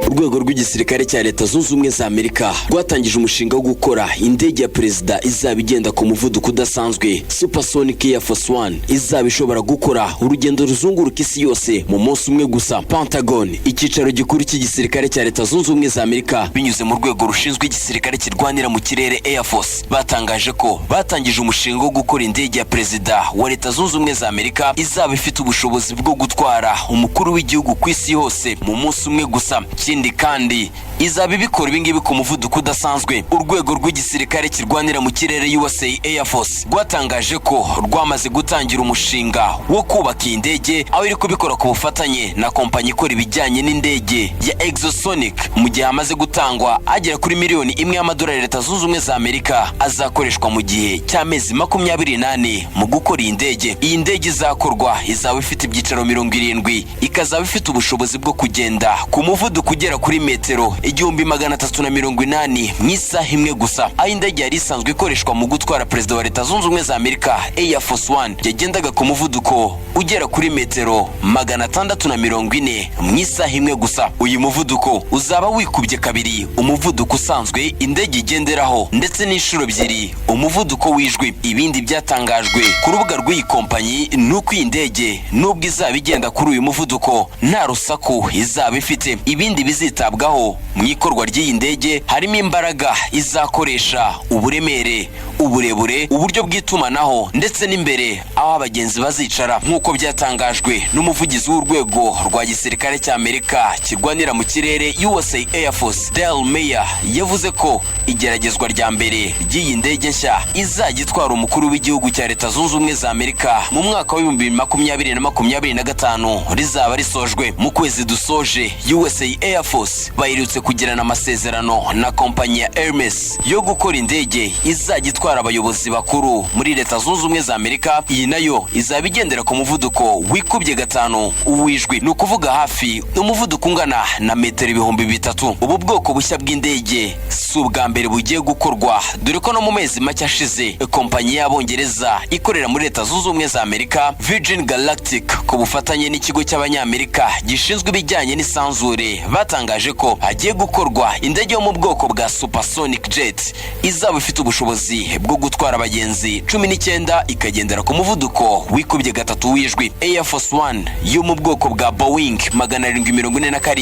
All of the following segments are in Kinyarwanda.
urwego rw'igisirikare cya Leta Zunze Ubumwe za Amerika rwatangije umushinga wo gukora indege ya perezida izaba igenda ku muvuduko udasanzwe Supersonic Air Force One, izaba ishobora gukora urugendo ruzunguruka isi yose mu munsi umwe gusa. Pentagon, icyicaro gikuru cy'igisirikare cya Leta Zunze Ubumwe za Amerika, binyuze mu rwego rushinzwe igisirikare kirwanira mu kirere Air Force, batangaje ko batangije umushinga wo gukora indege ya perezida wa Leta Zunze Ubumwe za Amerika izaba ifite ubushobozi bwo gutwara umukuru w'igihugu ku isi hose mu munsi umwe gusa. Ikindi kandi izaba ibikora ibingibi ku muvuduko udasanzwe. Urwego rw'igisirikare kirwanira mu kirere USA Air Force rwatangaje ko rwamaze gutangira umushinga wo kubaka indege, aho iri kubikora ku bufatanye na kompanyi ikora ibijyanye n'indege ya Exosonic, mu gihe hamaze gutangwa agera kuri miliyoni imwe y'amadolari Leta Zunze Ubumwe za Amerika azakoreshwa mu gihe cy'amezi 28 mu gukora iyi ndege. Iyi ndege izakorwa izaba ifite ibyicaro 70, ikazaba ifite ubushobozi bwo kugenda ku muvuduko ugera kuri metero 1380 mu isaha imwe gusa. Aho indege yari isanzwe ikoreshwa mu gutwara perezida wa Leta Zunze Ubumwe za Amerika Air Force One yagendaga ku muvuduko ugera kuri metero 640 mu isaha imwe gusa. Uyu muvuduko uzaba wikubye kabiri umuvuduko usanzwe indege igenderaho, ndetse n'inshuro ebyiri umuvuduko w'ijwi. Ibindi byatangajwe ku rubuga rw'iyi kompanyi nuko iyi ndege nubwo izaba igenda kuri uyu muvuduko nta rusaku izaba ifite. Ibindi bizitabwaho mu ikorwa ry'iyi ndege harimo imbaraga izakoresha, uburemere, uburebure, uburyo bw'itumanaho, ndetse n'imbere aho abagenzi bazicara, nk'uko byatangajwe n'umuvugizi w'urwego rwa gisirikare cya Amerika kirwanira mu kirere USA Air Force Dale Meyer. Yavuze ko igeragezwa rya mbere ry'iyi ndege nshya izajya itwara umukuru w'igihugu cya Leta Zunze Ubumwe za Amerika mu mwaka wa 2025 rizaba risojwe. Mu kwezi dusoje, USA Air Force baherutse kugirana amasezerano na kompanyi ya Hermes yo gukora indege izajya itwara abayobozi bakuru muri Leta Zunze Ubumwe za Amerika. Iyi nayo izaba igendera ku muvuduko wikubye 5 uwijwi, ni ukuvuga hafi umuvuduko ungana na metero 3000. Ubu bwoko bushya bw'indege si ubwa mbere bugiye gukorwa, dore ko no mu mezi make ashize kompanyi y'Abongereza ikorera muri Leta Zunze Ubumwe za Amerika Virgin Galactic ku bufatanye n'ikigo cy'abanyamerika gishinzwe ibijyanye n'isanzure batangaje ko hagiye gukorwa indege yo mu bwoko bwa Supersonic Jet izaba ifite ubushobozi bwo gutwara abagenzi 19 ikagendera ku muvuduko wikubye 3 w'ijwi. Air Force One yo mu bwoko bwa Boeing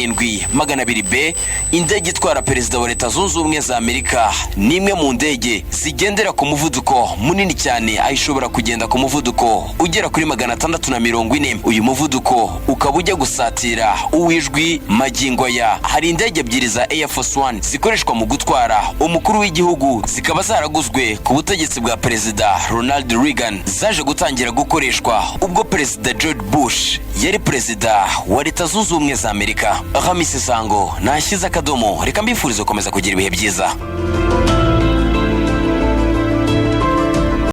747-200B, indege itwara perezida wa Leta Zunze Ubumwe za Amerika, ni imwe mu ndege zigendera ku muvuduko munini cyane, aho ishobora kugenda ku muvuduko ugera kuri 640. Uyu muvuduko ukaba ujya gusatira uwijwi. Magingo ya hari indege ebyiri za Air Force One zikoreshwa mu gutwara umukuru w'igihugu, zikaba zaraguzwe ku butegetsi bwa perezida Ronald Reagan, zaje gutangira gukoreshwa ubwo perezida George Bush yari perezida wa Leta Zunze Ubumwe za Amerika. Ramise Sango nashyize akadomo, reka mbifurize gukomeza kugira ibihe byiza.